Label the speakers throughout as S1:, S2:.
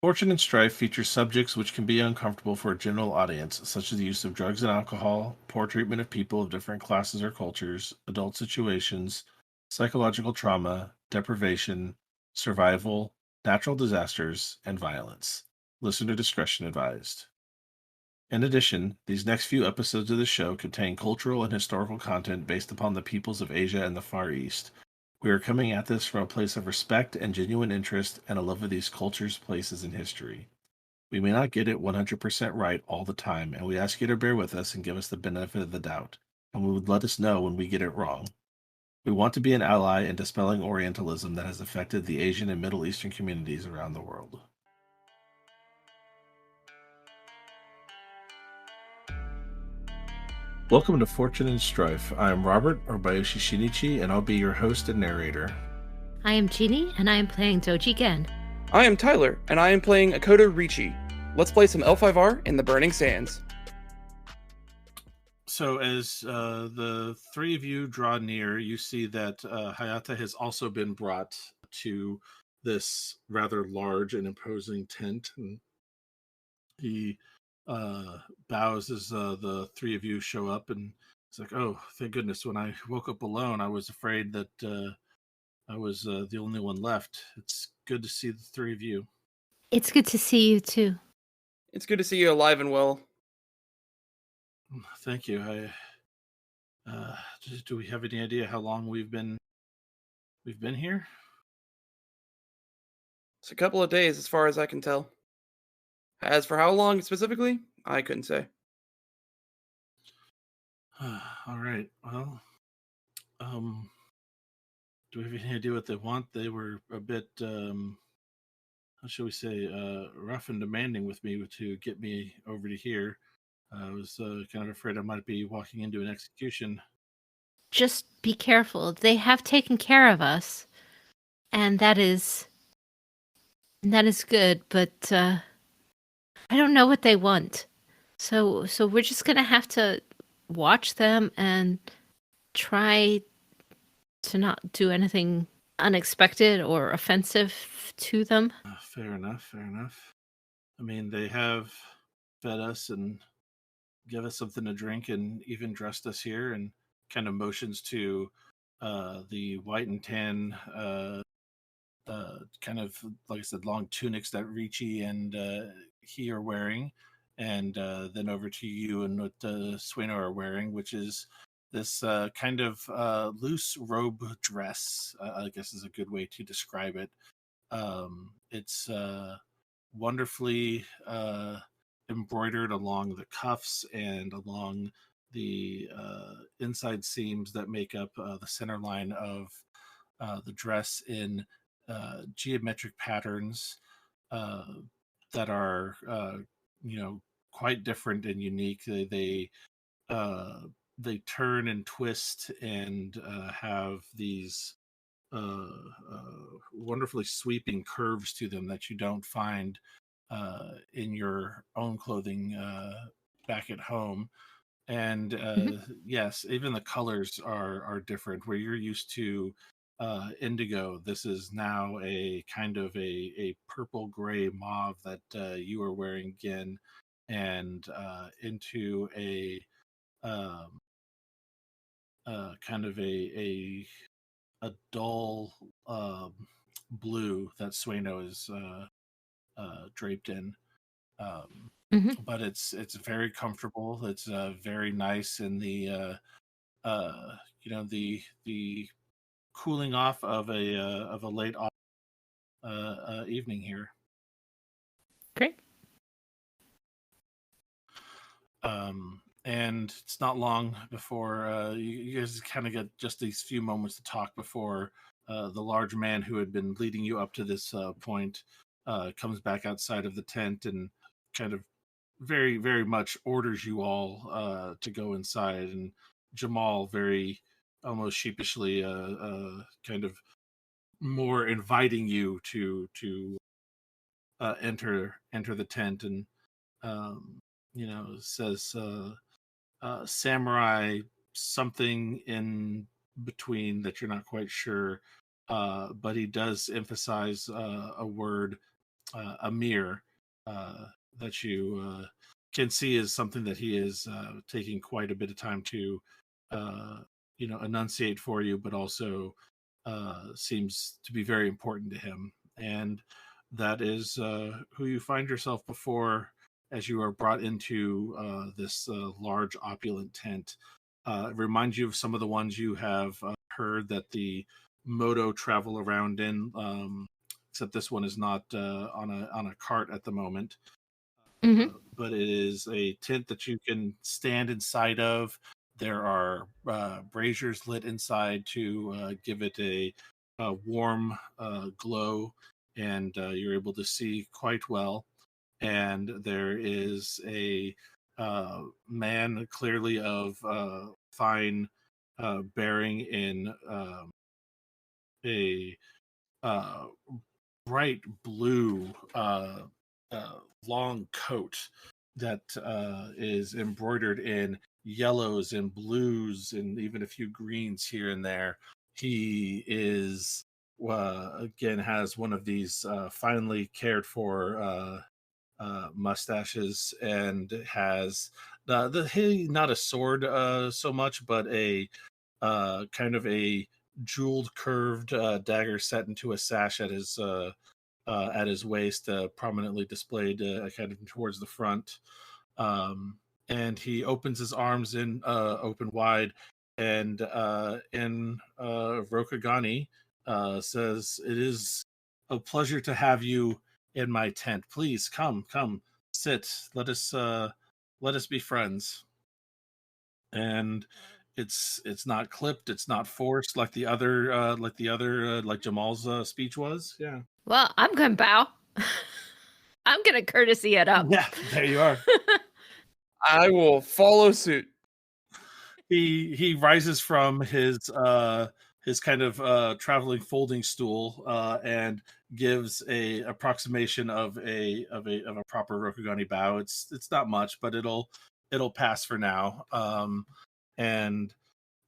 S1: Fortune and Strife features subjects which can be uncomfortable for a general audience, such as the use of drugs and alcohol, poor treatment of people of different classes or cultures, adult situations, psychological trauma, deprivation, survival, natural disasters, and violence. Listener discretion advised. In addition, these next few episodes of the show contain cultural and historical content based upon the peoples of Asia and the Far East. We are coming at this from a place of respect and genuine interest and a love of these cultures, places, and history. We may not get it 100% right all the time, and we ask you to bear with us and give us the benefit of the doubt, and we would let us know when we get it wrong. We want to be an ally in dispelling Orientalism that has affected the Asian and Middle Eastern communities around the world. Welcome to Fortune and Strife. I am Robert, or Bayoshi Shinichi, and I'll be your host and narrator.
S2: I am Jeanne, and I am playing Doji Gen.
S3: I am Tyler, and I am playing Makoto Ricci. Let's play some L5R in the Burning Sands.
S1: So as the three of you draw near, you see that Hayata has also been brought to this rather large and imposing tent. And he bows as the three of you show up, and it's like, oh, thank goodness. When I woke up alone, I was afraid that I was the only one left. It's good to see the three of you.
S2: It's good to see you, too.
S3: It's good to see you alive and well.
S1: Thank you. Do we have any idea how long we've been here?
S3: It's a couple of days as far as I can tell. As for how long specifically, I couldn't say.
S1: All right. Well, do we have any idea what they want? They were a bit, how shall we say, rough and demanding with me to get me over to here. I was kind of afraid I might be walking into an execution.
S2: Just be careful. They have taken care of us, and that is good, but I don't know what they want. So we're just gonna have to watch them and try to not do anything unexpected or offensive to them.
S1: Fair enough. I mean, they have fed us and give us something to drink and even dressed us here, and kind of motions to the white and tan kind of, like I said, long tunics that Ricci and he are wearing, and then over to you and what Sueno are wearing, which is this kind of loose robe dress, I guess is a good way to describe it. It's wonderfully embroidered along the cuffs and along the inside seams that make up the center line of the dress in geometric patterns that are, quite different and unique. They turn and twist and have these wonderfully sweeping curves to them that you don't find in your own clothing back at home. And yes, even the colors are different. Where you're used to indigo, this is now a kind of a purple gray mauve that you are wearing again, and into a um, kind of a dull blue that Sueno is draped in. But it's very comfortable. It's very nice in the the cooling off of a late evening here.
S2: Great.
S1: And it's not long before you guys kind of get just these few moments to talk before the large man who had been leading you up to this point comes back outside of the tent and kind of very, very much orders you all to go inside. And Jamal very almost sheepishly kind of more inviting you to enter the tent, and says samurai something in between that you're not quite sure, but he does emphasize a word Amir that you can see is something that he is taking quite a bit of time to enunciate for you, but also seems to be very important to him. And that is who you find yourself before as you are brought into this large opulent tent. It reminds you of some of the ones you have heard that the Moto travel around in, except this one is not on a cart at the moment.
S2: Hmm.
S1: But it is a tent that you can stand inside of. There are braziers lit inside to give it a warm glow, and you're able to see quite well. And there is a man clearly of fine bearing in a uh, bright blue long coat that is embroidered in yellows and blues and even a few greens here and there. He is again has one of these finely cared for mustaches and has not a sword so much, but a kind of a jeweled curved dagger set into a sash at his waist, prominently displayed kind of towards the front. And he opens his arms in open wide, and in Rokagani says, "It is a pleasure to have you in my tent. Please come, sit. Let us be friends." And it's not clipped, it's not forced like Jamal's speech was. Yeah.
S2: Well, I'm gonna bow. I'm gonna courtesy it up.
S1: Yeah, there you are.
S3: I will follow suit.
S1: He rises from his kind of traveling folding stool and gives a approximation of a proper Rokugani bow. It's not much, but it'll pass for now. And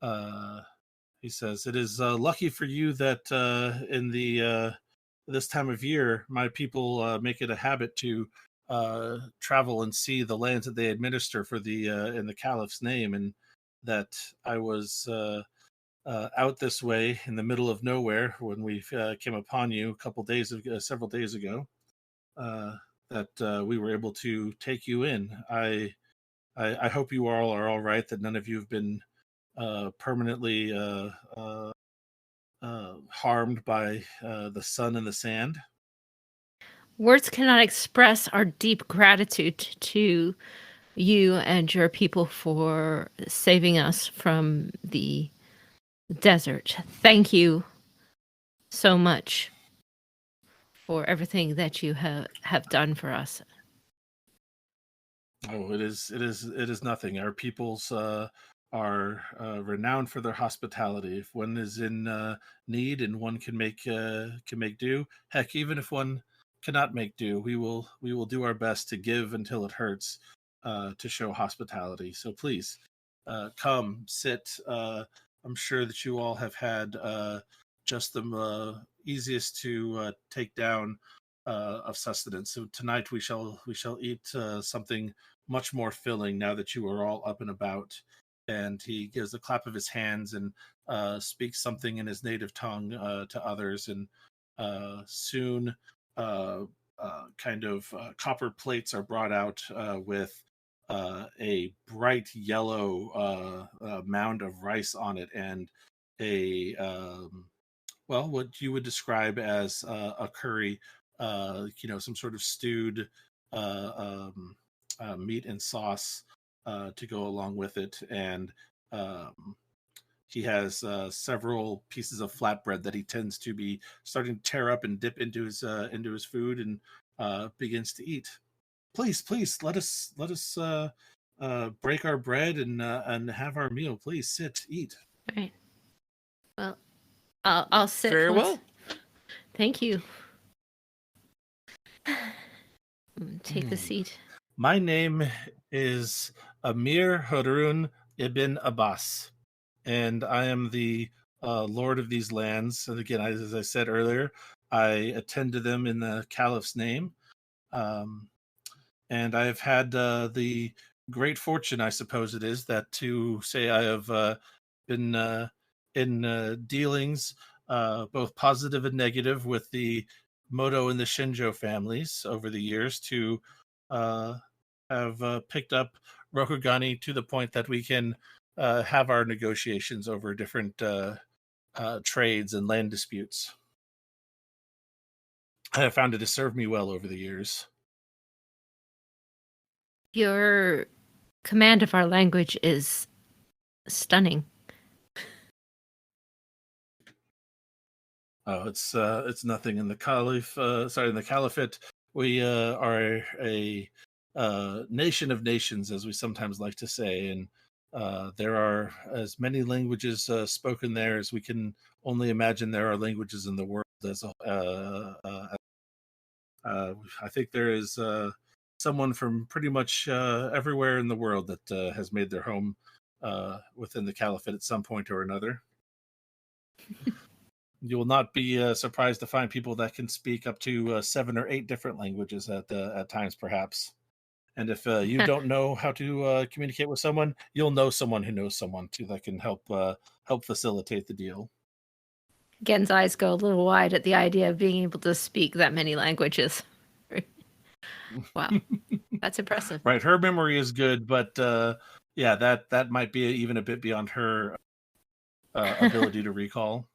S1: uh he says, "It is lucky for you that in the this time of year, my people make it a habit to travel and see the lands that they administer for the in the Caliph's name, and that I was out this way in the middle of nowhere when we came upon you several days ago. Uh, that we were able to take you in. I hope you all are all right. That none of you have been permanently harmed by the sun and the sand."
S2: Words cannot express our deep gratitude to you and your people for saving us from the desert. Thank you so much for everything that you have done for us.
S1: Oh, it is nothing. Our peoples are renowned for their hospitality. If one is in need and one can make do, heck, even if one cannot make do, we will do our best to give until it hurts, to show hospitality. So please, come sit. I'm sure that you all have had just the easiest to take down of sustenance. So tonight we shall eat something much more filling now that you are all up and about. And he gives a clap of his hands and speaks something in his native tongue to others. And soon, kind of copper plates are brought out with a bright yellow mound of rice on it, and a what you would describe as a curry, some sort of stewed uh, um, meat and sauce to go along with it. And um, he has several pieces of flatbread that he tends to be starting to tear up and dip into his food, and begins to eat. Please, let us break our bread and have our meal. Please sit, eat.
S2: Right. Well, I'll sit.
S3: Very
S2: close.
S3: well.
S2: Thank you. Take the
S1: Mm.
S2: seat.
S1: My name is Amir Harun ibn Abbas, and I am the lord of these lands. And again, as I said earlier, I attend to them in the Caliph's name. And I have had the great fortune, I suppose it is, that to say I have been in dealings, both positive and negative, with the Moto and the Shinjo families over the years to uh, have picked up Rokugani to the point that we can have our negotiations over different trades and land disputes. I have found it to serve me well over the years.
S2: Your command of our language is stunning.
S1: Oh, it's nothing in the in the Caliphate. We are a nation of nations, as we sometimes like to say, and there are as many languages spoken there as we can only imagine there are languages in the world. I think there is someone from pretty much everywhere in the world that has made their home within the Caliphate at some point or another. You will not be surprised to find people that can speak up to 7 or 8 different languages at times, perhaps. And if you don't know how to communicate with someone, you'll know someone who knows someone too that can help facilitate the deal.
S2: Gen's eyes go a little wide at the idea of being able to speak that many languages. Wow, that's impressive.
S1: Right, her memory is good, but yeah, that might be even a bit beyond her ability to recall.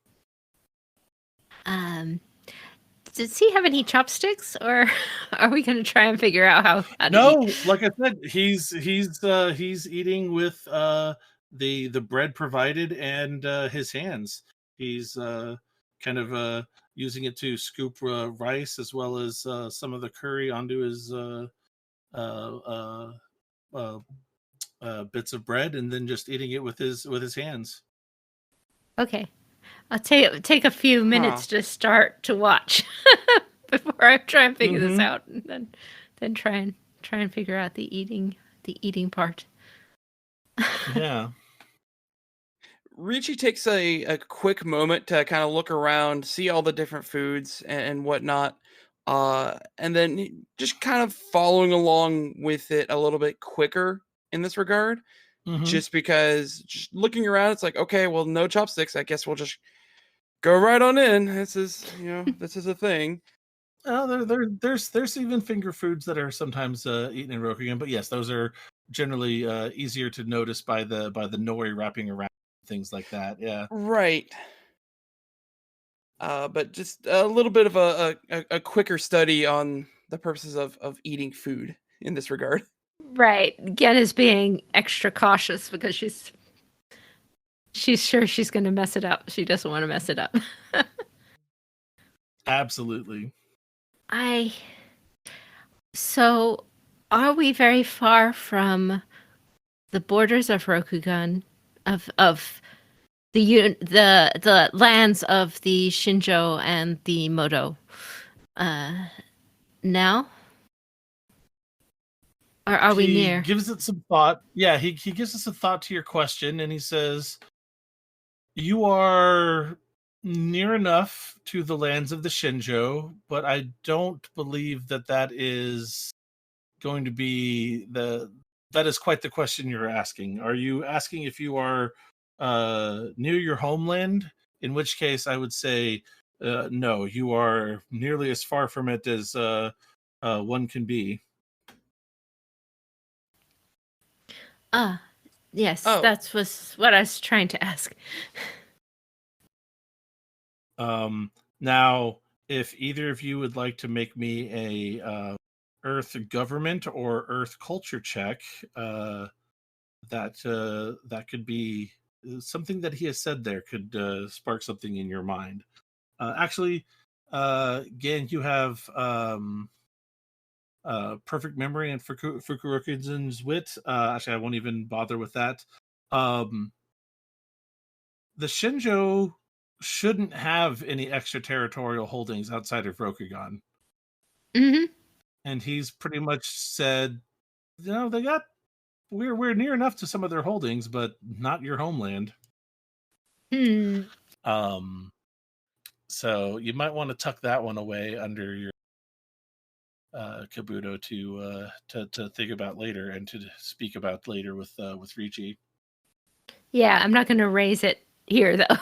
S2: Does he have any chopsticks, or are we going to try and figure out how to
S1: No,
S2: eat?
S1: like I said, he's eating with the bread provided and his hands. He's kind of using it to scoop rice as well as some of the curry onto his uh, bits of bread, and then just eating it with his hands.
S2: Okay, I'll take a few minutes to start to watch before I try and figure this out, and then try and figure out the eating part.
S1: Yeah.
S3: Richie takes a quick moment to kind of look around, see all the different foods and whatnot, and then just kind of following along with it a little bit quicker in this regard. Just because just looking around, it's like, okay, well, no chopsticks. I guess we'll just go right on in. This is a thing.
S1: There's even finger foods that are sometimes eaten in Rokugan, but yes, those are generally easier to notice by the nori wrapping around, things like that. Yeah,
S3: Right. But just a little bit of a quicker study on the purposes of eating food in this regard.
S2: Right, Gen is being extra cautious because she's sure she's going to mess it up. She doesn't want to mess it up.
S1: absolutely.
S2: So, are we very far from the borders of Rokugan, of the lands of the Shinjo and the Moto? Now, or are we near?
S1: He gives it some thought. Yeah, he gives us a thought to your question, and he says, "You are near enough to the lands of the Shinjo, but I don't believe that is going to be that is quite the question you're asking. Are you asking if you are near your homeland? In which case, I would say no. You are nearly as far from it as one can be."
S2: Yes,
S3: Oh.
S2: that was what I was trying to ask.
S1: Now, if either of you would like to make me a Earth government or Earth culture check, that could be something that he has said there could spark something in your mind. Actually, again, you have perfect memory and Fukurokuzen's wit. Actually, I won't even bother with that. The Shinjo shouldn't have any extraterritorial holdings outside of Rokugan.
S2: Mm-hmm.
S1: And he's pretty much said, we're near enough to some of their holdings, but not your homeland.
S2: Hmm.
S1: So you might want to tuck that one away under your Kabuto to think about later and to speak about later with Ricci.
S2: Yeah, I'm not going to raise it here though.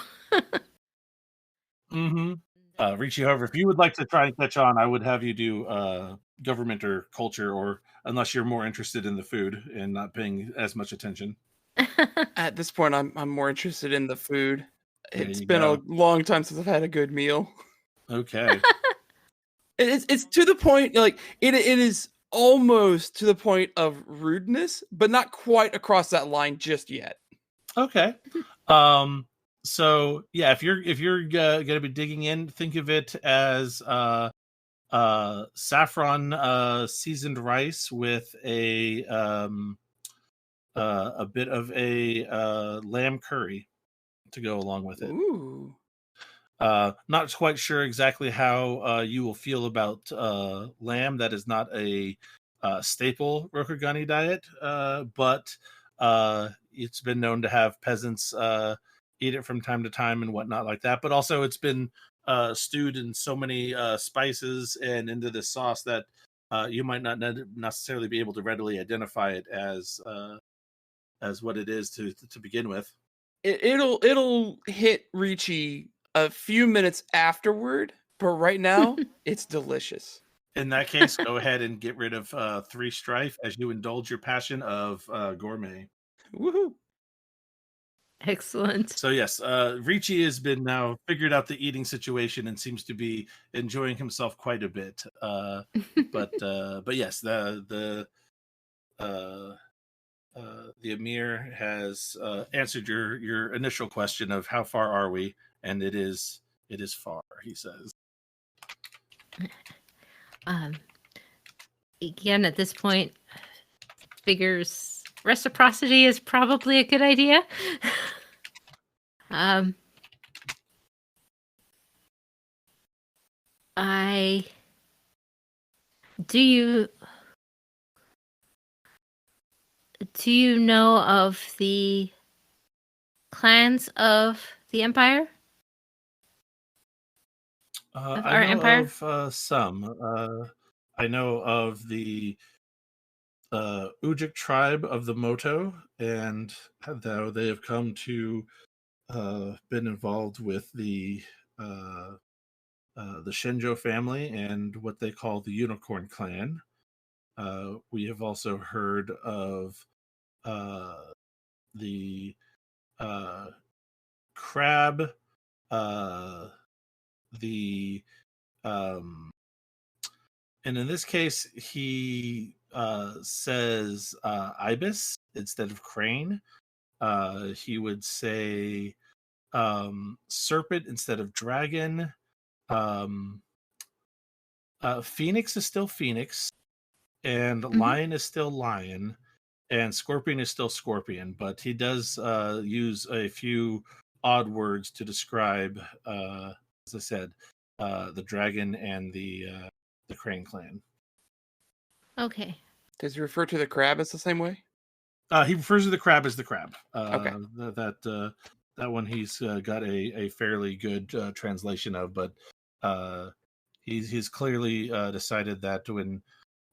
S1: Mm-hmm. Ricci, however, if you would like to try and catch on, I would have you do government or culture, or unless you're more interested in the food and not paying as much attention.
S3: At this point, I'm more interested in the food.
S1: There
S3: It's
S1: you
S3: been
S1: go.
S3: a long time since I've had a good meal.
S1: Okay.
S3: It's to the point, like it is almost to the point of rudeness, but not quite across that line just yet.
S1: Okay. So yeah, if you're gonna be digging in, think of it as saffron seasoned rice with a bit of a lamb curry to go along with it.
S3: Ooh.
S1: Not quite sure exactly how you will feel about lamb. That is not a staple Rokugani diet, but it's been known to have peasants eat it from time to time and whatnot like that. But also, it's been stewed in so many spices and into this sauce that you might not necessarily be able to readily identify it as what it is to begin with.
S3: It'll hit Ricci a few minutes afterward, but right now it's delicious.
S1: In that case, go ahead and get rid of 3 strife as you indulge your passion of gourmet.
S3: Woohoo!
S2: Excellent.
S1: So yes, Ricci has been now figured out the eating situation and seems to be enjoying himself quite a bit. But yes, the Emir has answered your initial question of how far are we, and it is far. He says.
S2: Again, at this point, figures reciprocity is probably a good idea. Do you know of the clans of the Empire? Of
S1: I
S2: our
S1: know
S2: empire?
S1: of some. I know of the Ujik tribe of the Moto, and how they have come to been involved with the Shinjo family and what they call the Unicorn Clan. We have also heard of the crab, the and in this case he says ibis instead of crane. He would say serpent instead of dragon. um Phoenix is still Phoenix, and lion is still lion, and scorpion is still scorpion, but he does use a few odd words to describe, as I said, the dragon and the crane clan.
S2: Okay.
S3: Does he refer to the crab as the same way?
S1: He refers to the crab as the crab.
S3: Okay.
S1: That one he's got a fairly good translation of, but he's clearly decided that when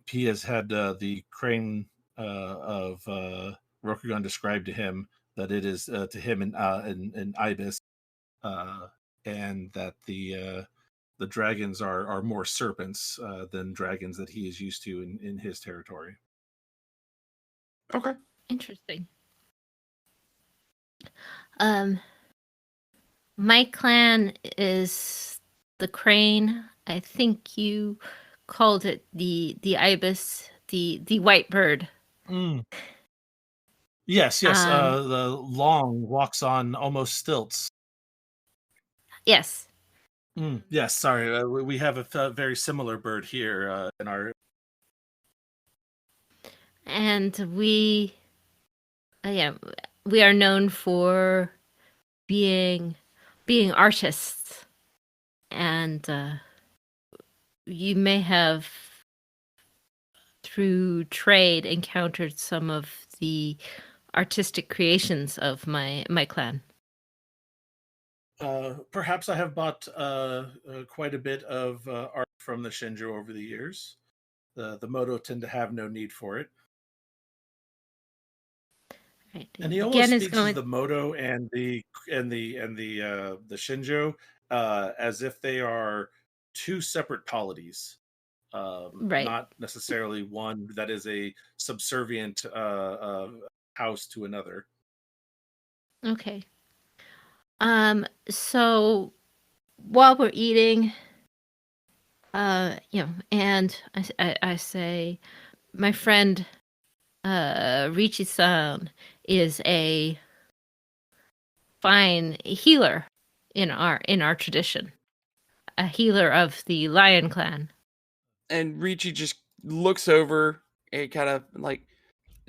S1: he has had the crane of Rokugan described to him, that it is to him an ibis, and that the dragons are more serpents than dragons that he is used to in his territory.
S3: Okay.
S2: Interesting. My clan is the crane. I think you called it the ibis, the white bird.
S1: Yes. The long walks on almost stilts.
S2: Yes.
S1: Yes. Sorry, we have a very similar bird here in our.
S2: And we are known for being artists, and you may have through trade encountered some of the artistic creations of my clan.
S1: Perhaps I have bought quite a bit of art from the Shinjo over the years. The Moto tend to have no need for it.
S2: Right.
S1: And he almost
S2: Gen is
S1: speaks of
S2: going.
S1: the Moto and the Shinjo as if they are two separate polities,
S2: Right.
S1: not necessarily one that is a subservient house to another.
S2: Okay. So while we're eating, and I say, my friend, Richi-san is a fine healer in our tradition, a healer of the Lion Clan.
S3: And Ricci just looks over and kind of like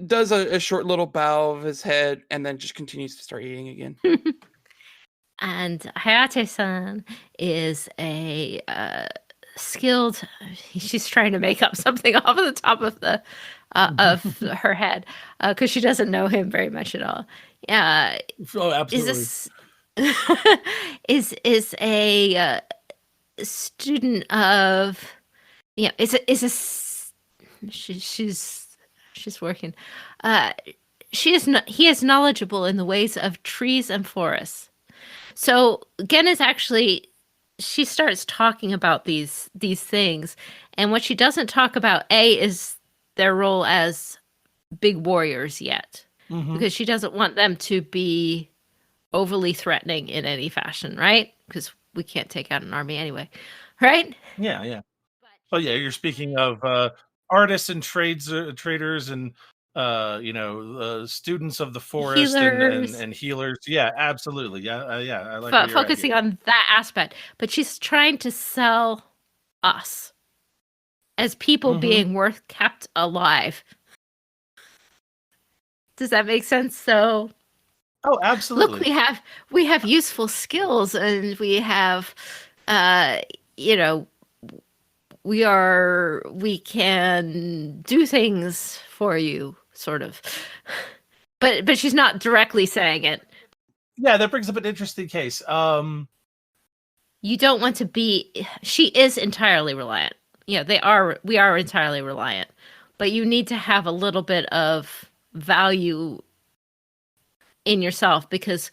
S3: does a short little bow of his head and then just continues to start eating again.
S2: And Hayate-san is a skilled. She's trying to make up something off of the top of the of her head because she doesn't know him very much at all. Yeah,
S1: Oh, absolutely.
S2: Is a student of she's working. He is knowledgeable in the ways of trees and forests. So Gen is actually, she starts talking about these things, and what she doesn't talk about is their role as big warriors yet, because she doesn't want them to be overly threatening in any fashion, right? Because we can't take out an army anyway, right?
S1: Yeah. Oh yeah, you're speaking of artists and traders and students of the forest
S2: Healers,
S1: and healers. Yeah, absolutely. Yeah, I like where you're at
S2: focusing
S1: here.
S2: on that aspect, but she's trying to sell us as people being worth kept alive. Does that make sense? So
S1: Oh, absolutely.
S2: look, we have useful skills, and we have we can do things for you, sort of. But she's not directly saying it.
S1: Yeah, that brings up an interesting case.
S2: You don't want to be. She is entirely reliant. Yeah, we are entirely reliant, but you need to have a little bit of value in yourself, because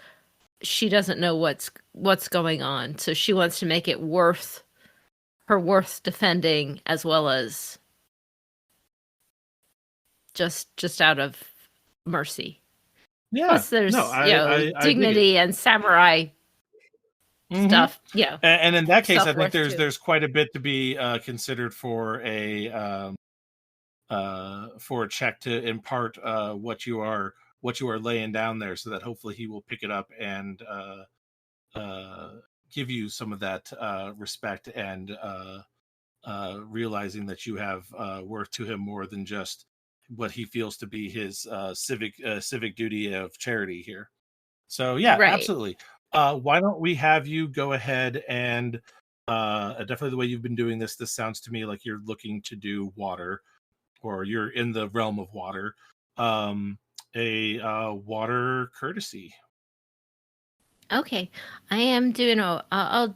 S2: she doesn't know what's going on, so she wants to make it worth defending, as well as just out of mercy.
S1: Yeah.
S2: Plus there's
S1: I
S2: dignity and samurai stuff. Yeah.
S1: And in that case, I think
S2: Self-worth, too.
S1: there's quite a bit to be considered for a check to impart what you are laying down there, so that hopefully he will pick it up and give you some of that respect and realizing that you have worth to him more than just what he feels to be his civic duty of charity here. So yeah,
S2: Right.
S1: absolutely. Why don't we have you go ahead and definitely the way you've been doing this sounds to me like you're looking to do water, or you're in the realm of water. A water courtesy.
S2: Okay. I am doing I'll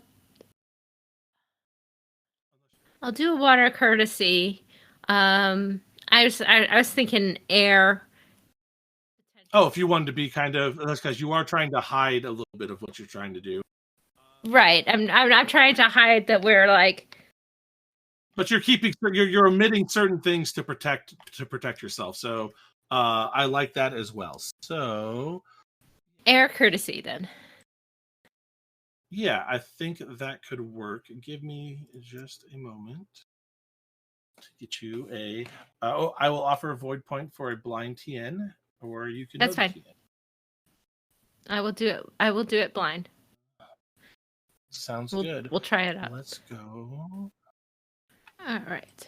S2: do a water courtesy. I was thinking air.
S1: Oh, if you wanted to be kind of, that's because you are trying to hide a little bit of what you're trying to do.
S2: Right. I'm trying to hide that we're like.
S1: But you're omitting certain things to protect yourself. So I like that as well. So
S2: Air courtesy, then.
S1: yeah, I think that could work. Give me just a moment to get you a. I will offer a void point for a blind TN, or you can.
S2: That's
S1: know the
S2: fine.
S1: TN.
S2: I will do it. I will do it blind.
S1: Sounds good.
S2: We'll try it out.
S1: Let's go.
S2: All right.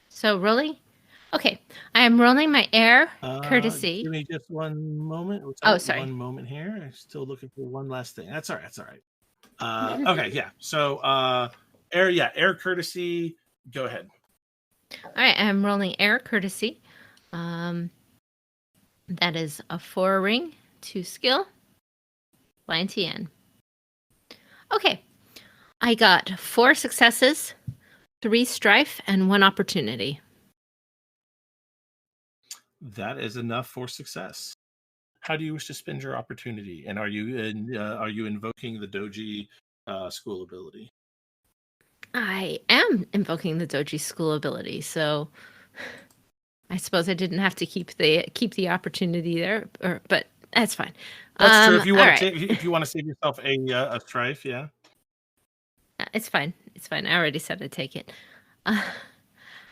S2: So rolling. Okay, I am rolling my air courtesy.
S1: Give me just one moment.
S2: Sorry.
S1: One moment here. I'm still looking for one last thing. That's all right. Okay, yeah. So air courtesy. Go ahead.
S2: All right, I'm rolling air courtesy. That is a 4 ring, 2 skill. Line TN. Okay. I got 4 successes, 3 strife, and 1 opportunity.
S1: That is enough for success. How do you wish to spend your opportunity? And are you invoking the Doji school ability?
S2: I am invoking the Doji school ability, so I suppose I didn't have to keep the opportunity there, but that's fine.
S1: That's true. If you
S2: all
S1: want to,
S2: right.
S1: if you want to save yourself a strife, yeah.
S2: It's fine. It's fine. I already said I'd take it.
S1: All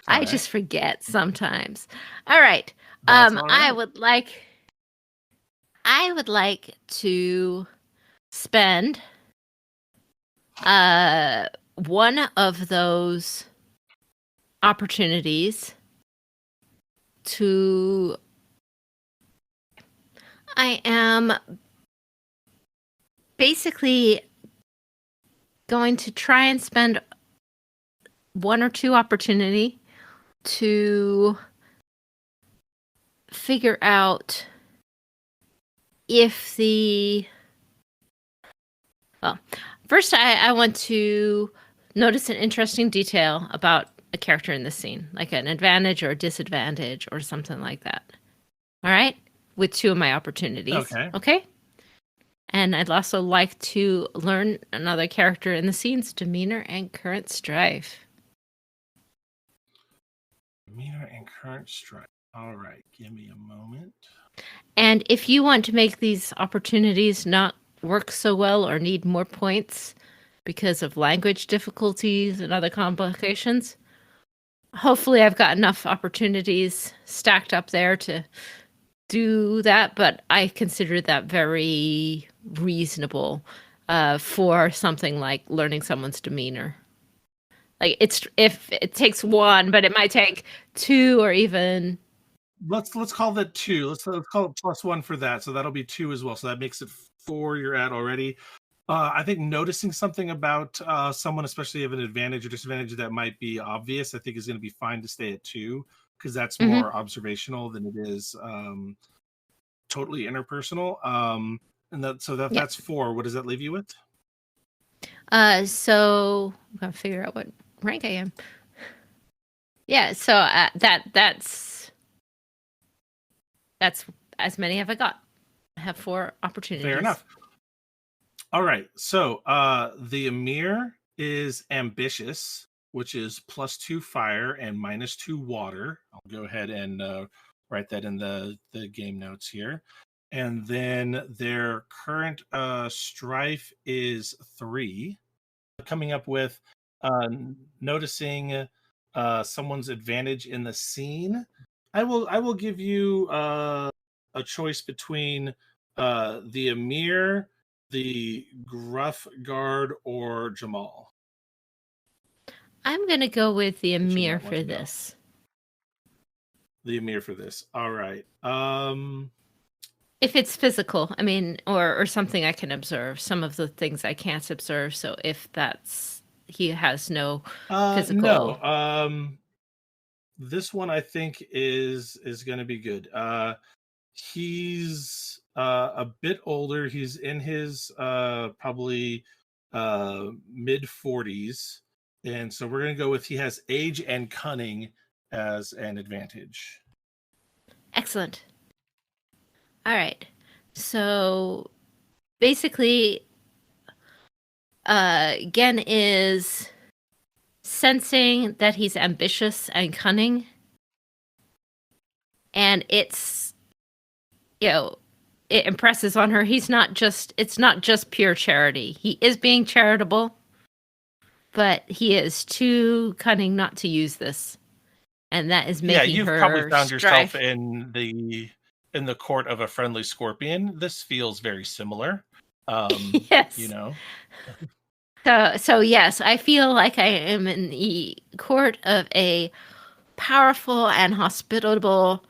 S2: I
S1: right.
S2: just forget sometimes. All right.
S1: That's all right.
S2: I would like to spend one of those opportunities to I am basically going to try and spend 1 or 2 opportunity to figure out if first I want to notice an interesting detail about a character in the scene, like an advantage or a disadvantage or something like that. All right? With 2 of my opportunities. Okay? And I'd also like to learn another character in the scene's demeanor and current strife.
S1: Demeanor and current strife. All right. Give me a moment.
S2: And if you want to make these opportunities not work so well or need more points because of language difficulties and other complications, hopefully I've got enough opportunities stacked up there to do that, but I consider that very reasonable for something like learning someone's demeanor. Like if it takes 1, but it might take 2 or even.
S1: Let's call that 2. Let's call it +1 for that. So that'll be 2 as well. So that makes it 4 you're at already. I think noticing something about someone, especially of an advantage or disadvantage that might be obvious, I think is going to be fine to stay at 2 because that's more observational than it is totally interpersonal. And that's 4. What does that leave you with?
S2: So I'm gonna figure out what rank I am. Yeah, so that's as many have I got. I have 4 opportunities.
S1: Fair enough. All right. So the Emir is ambitious, which is +2 fire and -2 water. I'll go ahead and write that in the game notes here. And then their current strife is 3. Coming up with noticing someone's advantage in the scene. I will give you a choice between the Emir, the Gruff Guard, or Jamal.
S2: I'm gonna go with the
S1: That you might
S2: Emir
S1: want
S2: for
S1: to know.
S2: this.
S1: The Emir for this. All right.
S2: If it's physical, I mean, or something I can observe. Some of the things I can't observe. So if he has no physical.
S1: No. This one I think is going to be good. He's a bit older. He's in his probably mid 40s, and so we're going to go with he has age and cunning as an advantage.
S2: Excellent. All right. So basically, Gen is sensing that he's ambitious and cunning, and it's it impresses on her. It's not just pure charity. He is being charitable, but he is too cunning not to use this, and that is making her.
S1: Yeah, you've probably found
S2: strife.
S1: yourself in the court of a friendly scorpion. This feels very similar.
S2: Yes.
S1: You know.
S2: So yes, I feel like I am in the court of a powerful and hospitable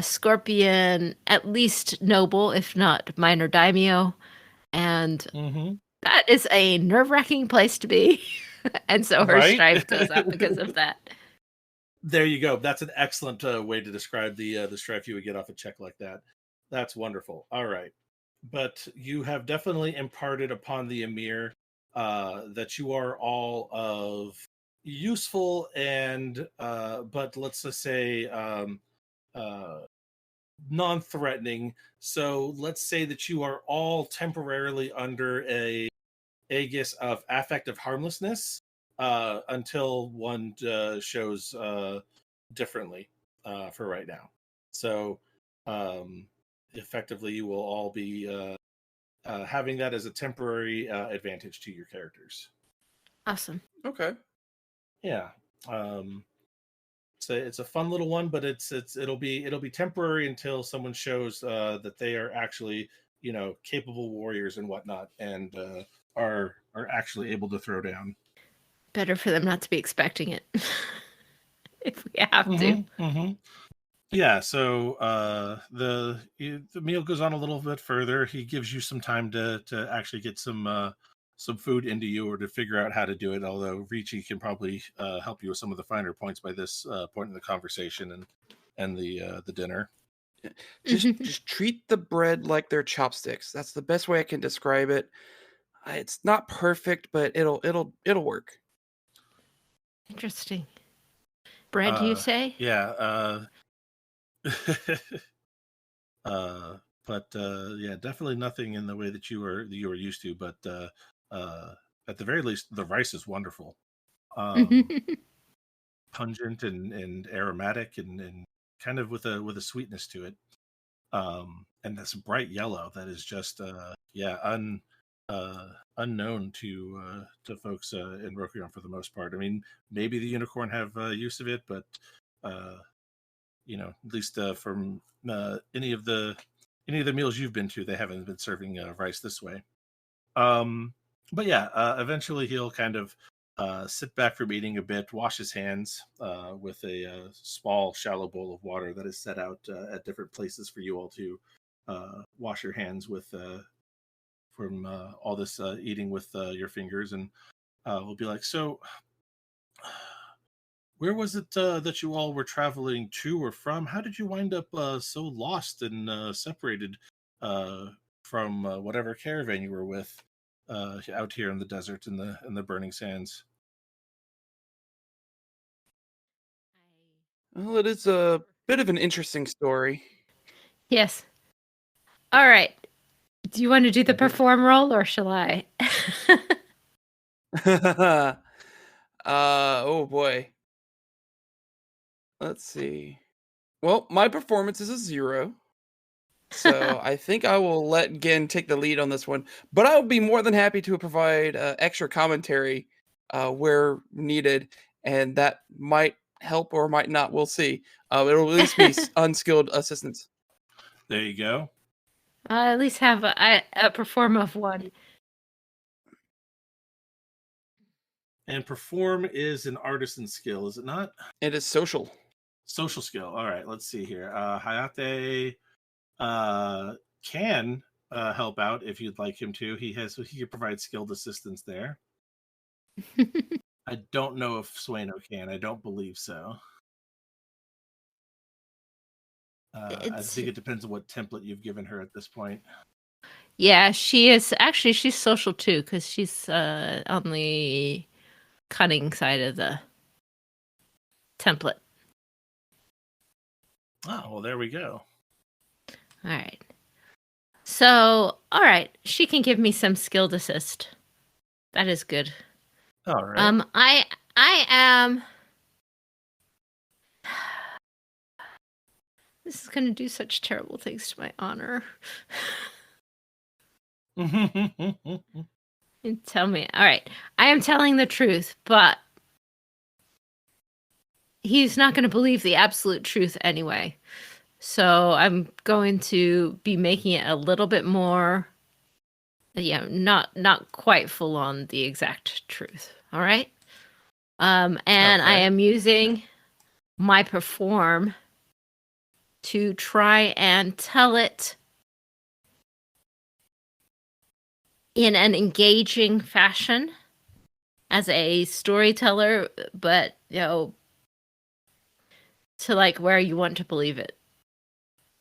S2: scorpion, at least noble, if not minor daimyo, and that is a nerve-wracking place to be. And so her strife goes up because of that.
S1: There you go. That's an excellent way to describe the strife you would get off a check like that. That's wonderful. All right. but you have definitely imparted upon the Emir that you are all of useful and but let's just say uh, non-threatening. So let's say that you are all temporarily under a aegis of affective harmlessness until one shows differently for right now. So um, effectively, you will all be having that as a temporary advantage to your characters.
S2: Awesome.
S3: Okay.
S1: Yeah. It's a fun little one, but it'll be temporary until someone shows that they are actually capable warriors and whatnot, and are actually able to throw down.
S2: Better for them not to be expecting it if we have to.
S1: Yeah, so the meal goes on a little bit further. He gives you some time to actually get some food into you or to figure out how to do it. Although Ricci can probably help you with some of the finer points by this point in the conversation and the dinner.
S3: Just treat the bread like they're chopsticks. That's the best way I can describe it. It's not perfect, but it'll work.
S2: Interesting. Bread, you say?
S1: Yeah. uh, but yeah, definitely nothing in the way that you were used to. But at the very least, the rice is wonderful. Pungent and aromatic and kind of with a sweetness to it. And this bright yellow that is just unknown to folks in Rokugan for the most part. I mean, maybe the unicorn have use of it, but at least from any of the meals you've been to, they haven't been serving rice this way. But yeah, eventually he'll kind of sit back from eating a bit, wash his hands with a small, shallow bowl of water that is set out at different places for you all to wash your hands with from all this eating with your fingers. And we'll be like, so where was it that you all were traveling to or from? How did you wind up so lost and separated from whatever caravan you were with out here in the desert in the burning sands?
S3: Well, it is a bit of an interesting story.
S2: Yes. All right. Do you want to do the perform roll or shall I?
S3: Oh boy. Let's see. Well, my performance is a 0. So I think I will let Gen take the lead on this one. But I would be more than happy to provide extra commentary where needed. And that might help or might not. We'll see. It'll at least be unskilled assistance.
S1: There you go.
S2: At least have a perform of 1.
S1: And perform is an artisan skill, is it not?
S3: It is social.
S1: Social skill. All right, let's see here. Hayate can help out if you'd like him to. He can provide skilled assistance there. I don't know if Sueno can. I don't believe so. I think it depends on what template you've given her at this point.
S2: Yeah, she's social too because she's on the cunning side of the template.
S1: Oh, well, there we go.
S2: All right. So, all right, she can give me some skilled assist. That is good.
S1: All right.
S2: I am. This is going to do such terrible things to my honor. Tell me. All right. I am telling the truth, but he's not going to believe the absolute truth anyway. So I'm going to be making it a little bit more, not quite full on the exact truth. All right. And okay. I am using my perform to try and tell it in an engaging fashion as a storyteller, but to like where you want to believe it.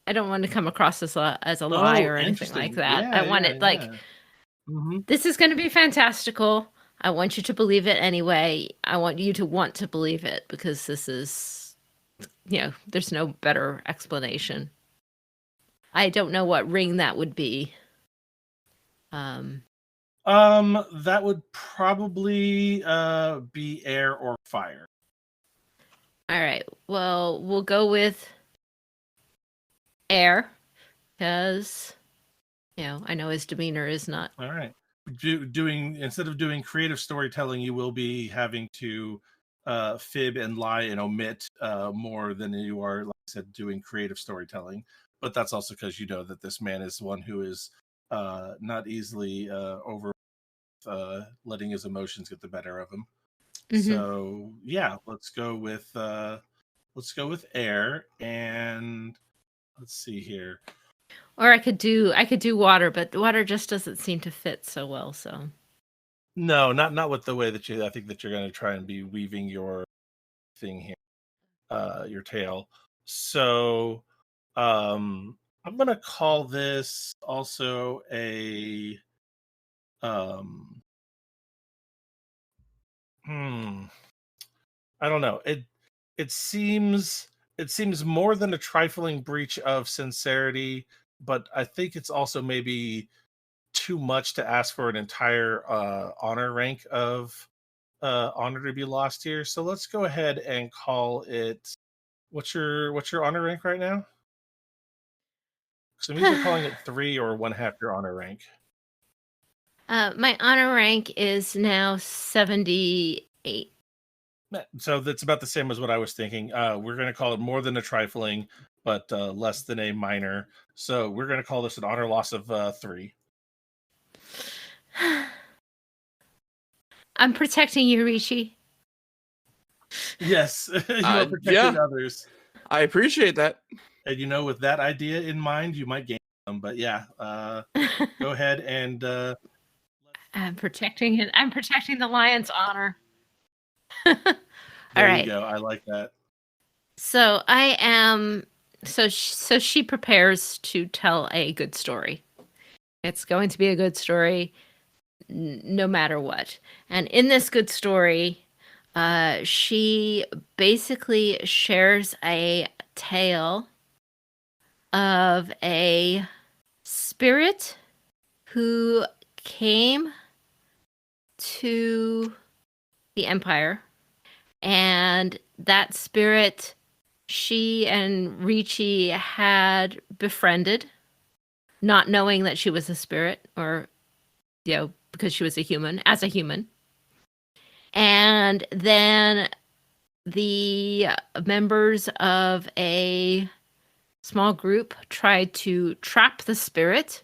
S2: I don't want to come across as a lie or anything like
S1: interesting.
S2: that.
S1: Yeah,
S2: I want
S1: yeah,
S2: it like
S1: yeah. Mhm.
S2: this is going to be fantastical. I want you to believe it anyway. I want you to want to believe it because this is, there's no better explanation. I don't know what ring that would be.
S1: That would probably be air or fire.
S2: All right. Well, we'll go with air because, I know his demeanor is not.
S1: All right. Instead of doing creative storytelling, you will be having to fib and lie and omit more than you are, like I said, doing creative storytelling. But that's also because you know that this man is one who is not easily over letting his emotions get the better of him.
S2: Mhm.
S1: So yeah, let's go with air, and let's see here.
S2: Or I could do water, but water just doesn't seem to fit so well. So
S1: No, not with the way that I think that you're going to try and be weaving your thing here, your tail. So, I'm going to call this also a, um, hmm, I don't know. It seems more than a trifling breach of sincerity, but I think it's also maybe too much to ask for an entire honor rank of honor to be lost here. So let's go ahead and call it. What's your honor rank right now? So I'm either calling it 3 or 1/2 your honor rank.
S2: my honor rank is now 78.
S1: So that's about the same as what I was thinking. We're going to call it more than a trifling, but less than a minor. So we're going to call this an honor loss of 3.
S2: I'm protecting you, Rishi.
S1: Yes, you are protecting
S3: Yeah.
S1: others.
S3: I appreciate that.
S1: And with that idea in mind, you might gain them. But yeah, go ahead and
S2: I'm protecting it. I'm protecting the lion's honor.
S1: there
S2: All
S1: you
S2: right.
S1: go. I like that.
S2: So I am. So she prepares to tell a good story. It's going to be a good story, no matter what. And in this good story, she basically shares a tale of a spirit who came to the Empire, and that spirit she and Ricci had befriended, not knowing that she was a spirit, or because she was a human, as a human. And then the members of a small group tried to trap the spirit.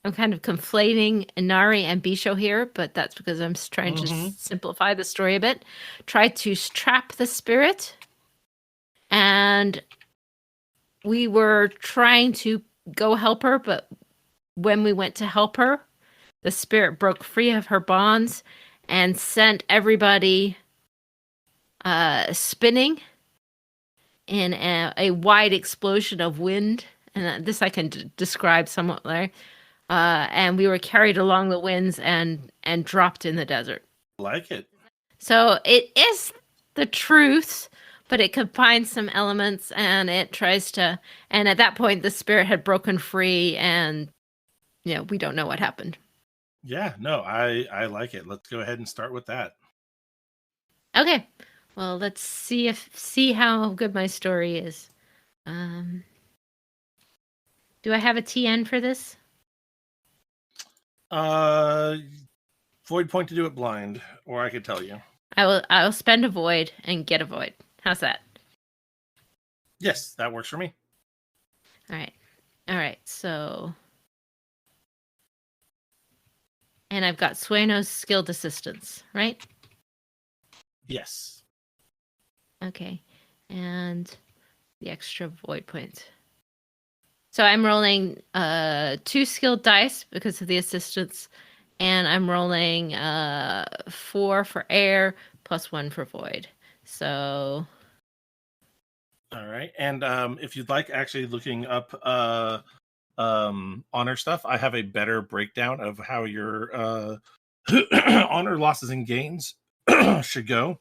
S2: I'm kind of conflating Inari and Bisho here, but that's because I'm trying to simplify the story a bit. Tried to trap the spirit, and we were trying to go help her, but when we went to help her, the spirit broke free of her bonds and sent everybody spinning in a wide explosion of wind. And this I can describe somewhat there. And we were carried along the winds and dropped in the desert.
S1: Like it.
S2: So it is the truth, but it combines some elements, and it tries to. And at that point, the spirit had broken free, and we don't know what happened.
S1: Yeah, no, I like it. Let's go ahead and start with that.
S2: Okay, well, let's see how good my story is. Do I have a TN for this?
S1: Void point to do it blind, or I could tell you.
S2: I will spend a void and get a void. How's that?
S1: Yes, that works for me.
S2: All right. So, and I've got Sueno's skilled assistance, right?
S1: Yes.
S2: Okay, and the extra void points. So I'm rolling 2 skilled dice because of the assistance, and I'm rolling 4 for air plus 1 for void. So
S1: All right, and if you'd like, actually looking up honor stuff, I have a better breakdown of how your honor losses and gains should go.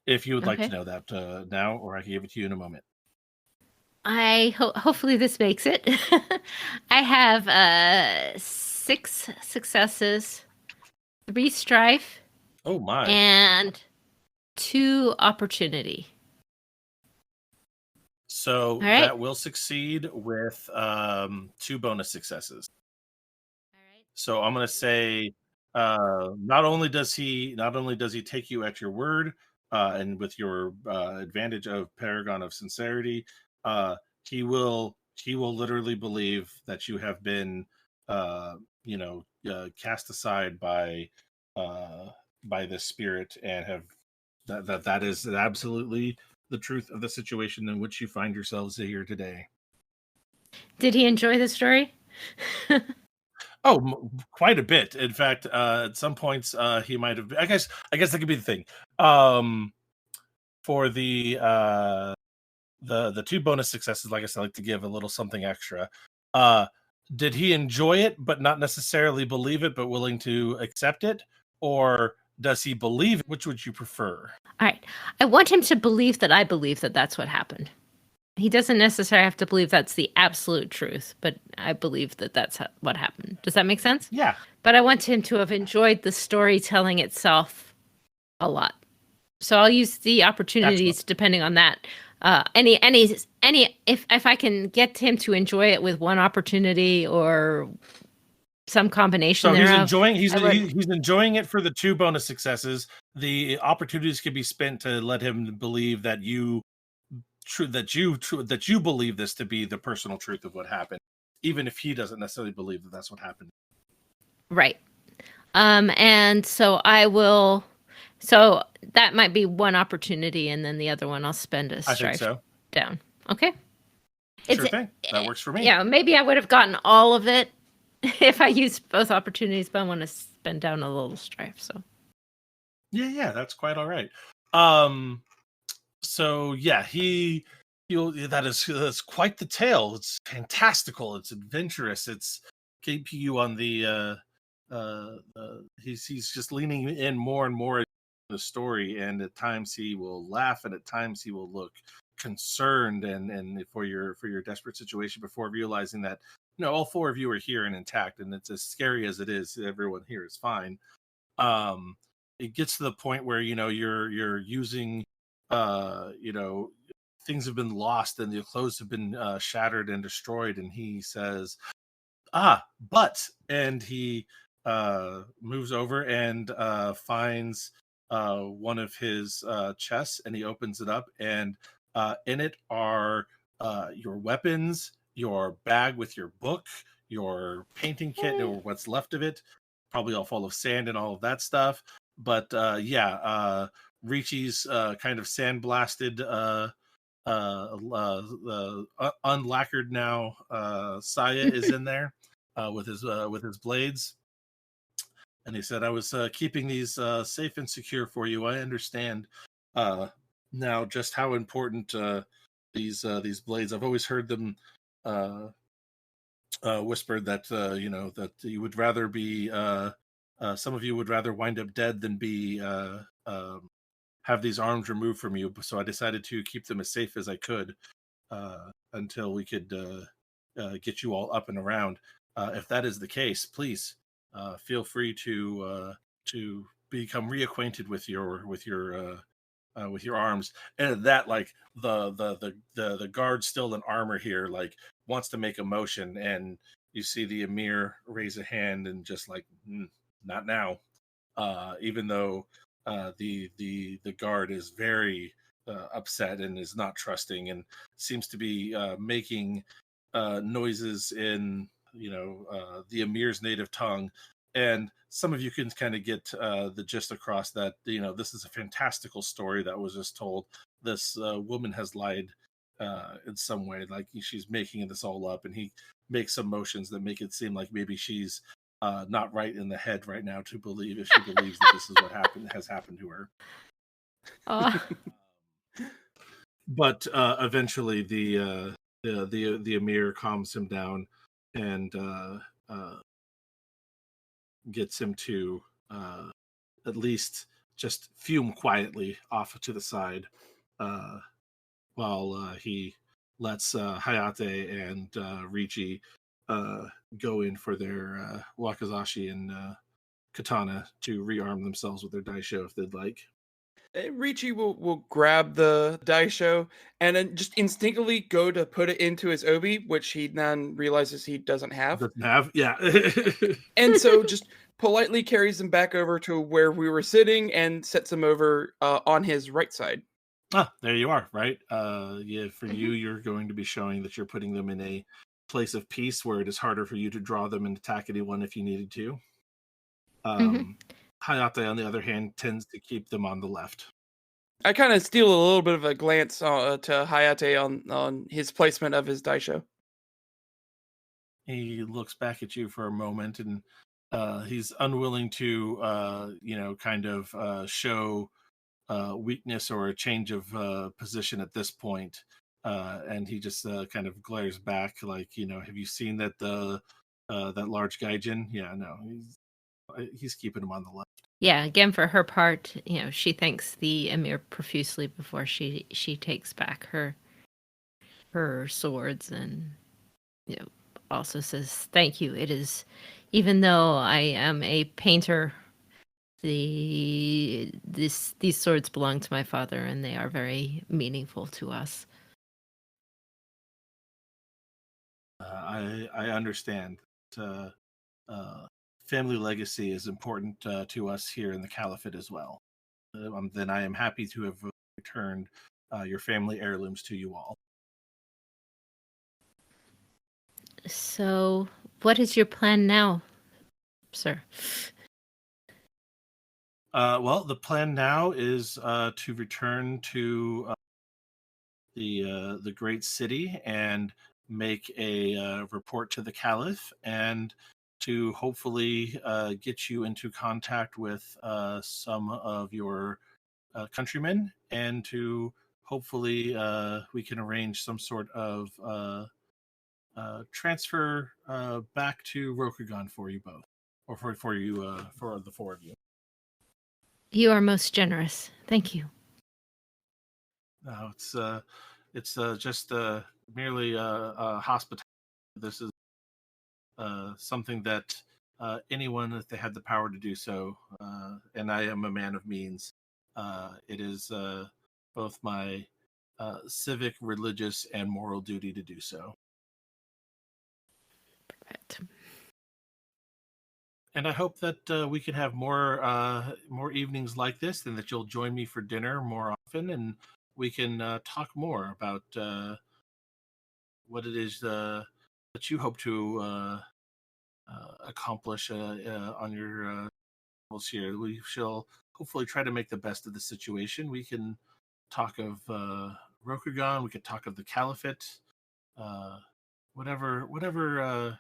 S1: If you would like to
S2: Okay.
S1: know that now, or I can give it to you in a moment.
S2: Hopefully this makes it. I have 6 successes, 3 strife,
S1: Oh my!
S2: and 2 opportunity.
S1: So
S2: All right.
S1: that will succeed with 2 bonus successes.
S2: All right.
S1: So I'm going to say, not only does he take you at your word, and with your advantage of Paragon of Sincerity, uh, he will literally believe that you have been, cast aside by this spirit, and have that is absolutely the truth of the situation in which you find yourselves here today.
S2: Did he enjoy the story?
S1: Oh, quite a bit. In fact, at some points, he might have. I guess that could be the thing. For the 2 bonus successes, like I said, I like to give a little something extra. Did he enjoy it, but not necessarily believe it, but willing to accept it, or does he believe it? Which would you prefer?
S2: All right. I want him to believe that I believe that that's what happened. He doesn't necessarily have to believe that's the absolute truth, but I believe that that's what happened. Does that make sense?
S1: Yeah.
S2: But I want him to have enjoyed the storytelling itself a lot. So I'll use the opportunities
S1: Excellent.
S2: depending on that. If I can get him to enjoy it with one opportunity or some combination
S1: So he's
S2: thereof.
S1: enjoying he's enjoying it for the 2 bonus successes. The opportunities could be spent to let him believe that you believe this to be the personal truth of what happened, even if he doesn't necessarily believe that that's what happened.
S2: Right. And so I will. So that might be one opportunity, and then the other one I'll spend a
S1: I think
S2: strife
S1: so.
S2: down. Okay.
S1: Sure thing. That works for me.
S2: Yeah, maybe I would have gotten all of it if I used both opportunities, but I want to spend down a little strife. So
S1: Yeah, that's quite all right. So yeah, that's quite the tale. It's fantastical. It's adventurous. It's keeping you on the he's just leaning in more and more into the story, and at times he will laugh, and at times he will look concerned and for your desperate situation, before realizing that all 4 of you are here and intact, and it's as scary as it is, everyone here is fine. um it gets to the point where you're using things have been lost and the clothes have been shattered and destroyed, and he says, but, and he moves over and finds one of his chests, and he opens it up, and in it are your weapons, your bag with your book, your painting kit, or what's left of it, probably all full of sand and all of that stuff. But Richi's kind of sandblasted, unlacquered now Saya is in there with his blades. And he said, I was keeping these safe and secure for you. I understand now just how important these blades. I've always heard them whispered that that you would rather be some of you would rather wind up dead than be have these arms removed from you. So I decided to keep them as safe as I could until we could get you all up and around. If that is the case, please feel free to become reacquainted with your arms. And at that, like the guard still in armor here, like wants to make a motion, and you see the Emir raise a hand and just like, not now. Even though the guard is very upset and is not trusting, and seems to be making noises in the Emir's native tongue. And some of you can kind of get the gist across that this is a fantastical story that was just told. This woman has lied in some way, like she's making this all up, and he makes some motions that make it seem like maybe she's not right in the head right now to believe, if she believes that this is what has happened to her.
S2: oh,
S1: But eventually, the Emir calms him down and gets him to at least just fume quietly off to the side, uh, while he lets Hayate and Richi uh, go in for their wakizashi and katana to rearm themselves with their daisho if they'd like.
S3: Ricci will grab the daisho and then just instinctively go to put it into his obi, which he then realizes he doesn't have.
S1: Doesn't have, yeah.
S3: And so just politely carries him back over to where we were sitting and sets him over on his right side.
S1: Ah, there you are, right? Yeah, for you,
S2: Mhm.
S1: you're going to be showing that you're putting them in a place of peace where it is harder for you to draw them and attack anyone if you needed to.
S2: Mhm.
S1: Um, Hayate, on the other hand, tends to keep them on the left.
S3: I kind of steal a little bit of a glance to Hayate on his placement of his daisho.
S1: He looks back at you for a moment, and he's unwilling to, kind of show weakness or a change of position at this point. And he just kind of glares back, like, have you seen that large gaijin? Yeah, no, he's keeping him on the left.
S2: Yeah, again, for her part, she thanks the Emir profusely before she takes back her swords, and you know also says thank you. It is, even though I am a painter, these swords belong to my father, and they are very meaningful to us.
S1: I understand. Uh, uh, Family legacy is important to us here in the Caliphate as well. Then I am happy to have returned your family heirlooms to you all.
S2: So, what is your plan now, sir?
S1: Well, the plan now is to return to the great city and make a report to the Caliph, and to hopefully get you into contact with some of your countrymen, and to hopefully we can arrange some sort of transfer back to Rokugan for you both, or for you for the four of you.
S2: You are most generous. Thank you.
S1: No, it's just merely hospitality. This is something that anyone, if they had the power to do so, and I am a man of means, it is both my civic, religious, and moral duty to do so.
S2: Right.
S1: And I hope that we can have more evenings like this, and that you'll join me for dinner more often, and we can talk more about what it is that you hope to accomplish on your goals here. We shall hopefully try to make the best of the situation. We can talk of Rokugan. We could talk of the Caliphate. Uh, whatever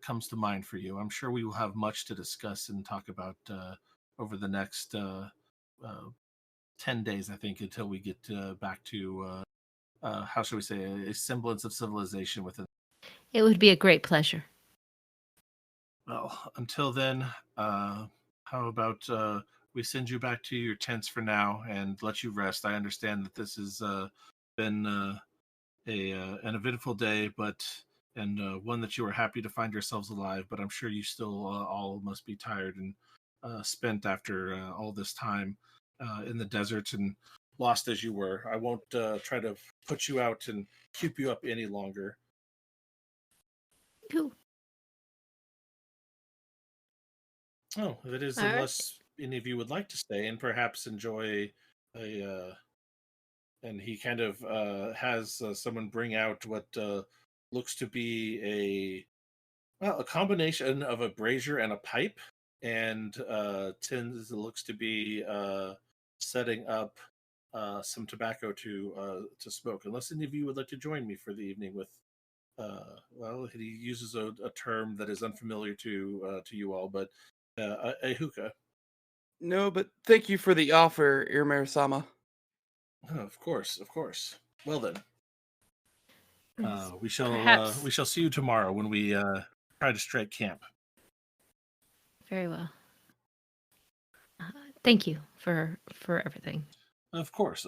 S1: comes to mind for you. I'm sure we will have much to discuss and talk about over the next 10 days. I think, until we get back to how shall we say, a semblance of civilization within.
S2: It would be a great pleasure.
S1: Well, until then, how about we send you back to your tents for now and let you rest? I understand that this has been an eventful day, but and one that you are happy to find yourselves alive. But I'm sure you still all must be tired and spent after all this time in the desert, and lost as you were. I won't try to put you out and keep you up any longer.
S2: Cool.
S1: Oh, that is,
S2: All right.
S1: unless any of you would like to stay and perhaps enjoy a. And he kind of has someone bring out what looks to be a combination of a brazier and a pipe, and tins looks to be setting up some tobacco to smoke. Unless any of you would like to join me for the evening with. Well, he uses a term that is unfamiliar to you all, but a hookah.
S3: No, but thank you for the offer, Irmer-sama.
S1: Oh, of course. Well then, we shall see you tomorrow when we try to strike camp.
S2: Very well. Thank you for everything.
S1: Of course.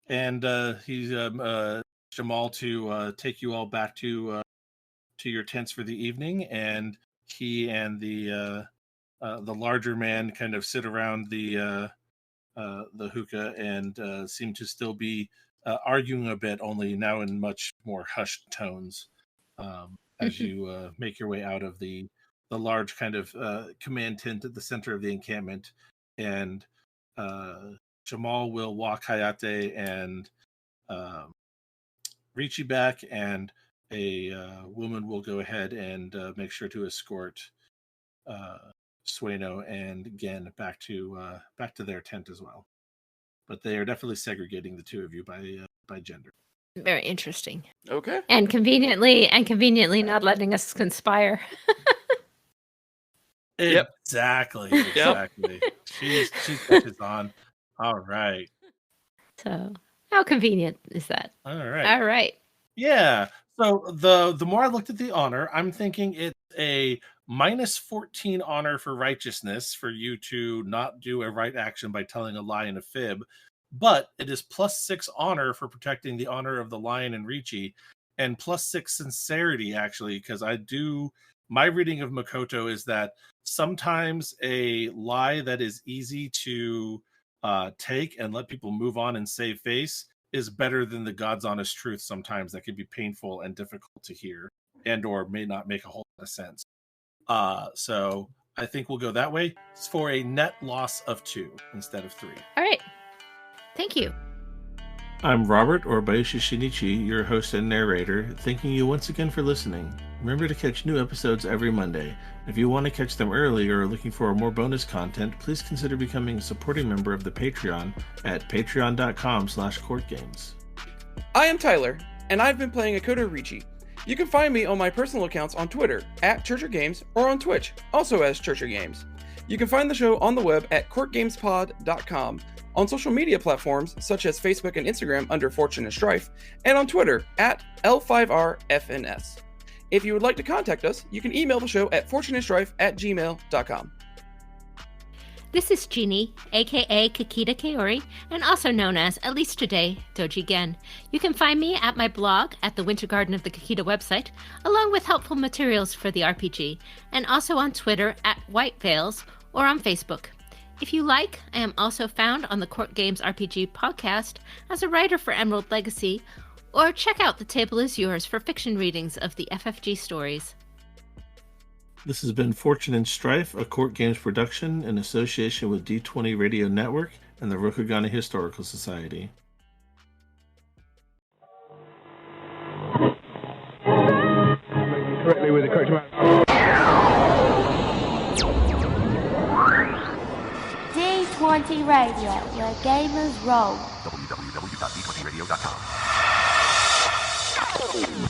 S1: And he's Jamal to take you all back to your tents for the evening, and he and the larger man kind of sit around the hookah and seem to still be arguing a bit, only now in much more hushed tones. As you make your way out of the large kind of command tent at the center of the encampment, and Jamal will walk Hayate and Ricci back, and a woman will go ahead and make sure to escort Sueno and Gen back to their tent as well. But they are definitely segregating the two of you by gender.
S2: Very interesting.
S3: Okay.
S2: And conveniently not letting us conspire.
S3: Yep.
S1: Exactly. She's catches on. All right.
S2: So how convenient is that?
S1: All right.
S2: All right.
S1: Yeah. So the more I looked at the honor, I'm thinking it's a minus 14 honor for righteousness for you to not do a right action by telling a lie and a fib, but it is plus 6 honor for protecting the honor of the lion and Ricci, and plus 6 sincerity, actually, because my reading of Makoto is that sometimes a lie that is easy to take and let people move on and save face is better than the God's honest truth sometimes that can be painful and difficult to hear and or may not make a whole lot of sense. So I think we'll go that way. It's for a net loss of 2 instead of 3.
S2: All right. Thank you.
S1: I'm Robert, or Bayoshi Shinichi, your host and narrator, thanking you once again for listening. Remember to catch new episodes every Monday. If you want to catch them early or are looking for more bonus content, please consider becoming a supporting member of the Patreon at patreon.com/CourtGames.
S3: I am Tyler, and I've been playing Makoto Ricci. You can find me on my personal accounts on Twitter at ChurcherGames or on Twitch, also as ChurcherGames. You can find the show on the web at CourtGamesPod.com, on social media platforms such as Facebook and Instagram under Fortune and Strife, and on Twitter at L5RFNS. If you would like to contact us, you can email the show at fortuneandstrife@gmail.com.
S2: This is Jeanne, aka Kikita Kaori, and also known as, at least today, Doji Gen. You can find me at my blog at the Winter Garden of the Kikita website, along with helpful materials for the RPG, and also on Twitter at White Veils or on Facebook. If you like, I am also found on the Court Games RPG podcast as a writer for Emerald Legacy, or check out The Table Is Yours for fiction readings of the FFG stories.
S1: This has been Fortune and Strife, a Court Games production in association with D20 Radio Network and the Rokugane Historical Society.
S4: Correctly with the correct amount.
S5: D20 Radio, where gamers roll.
S4: www.d20radio.com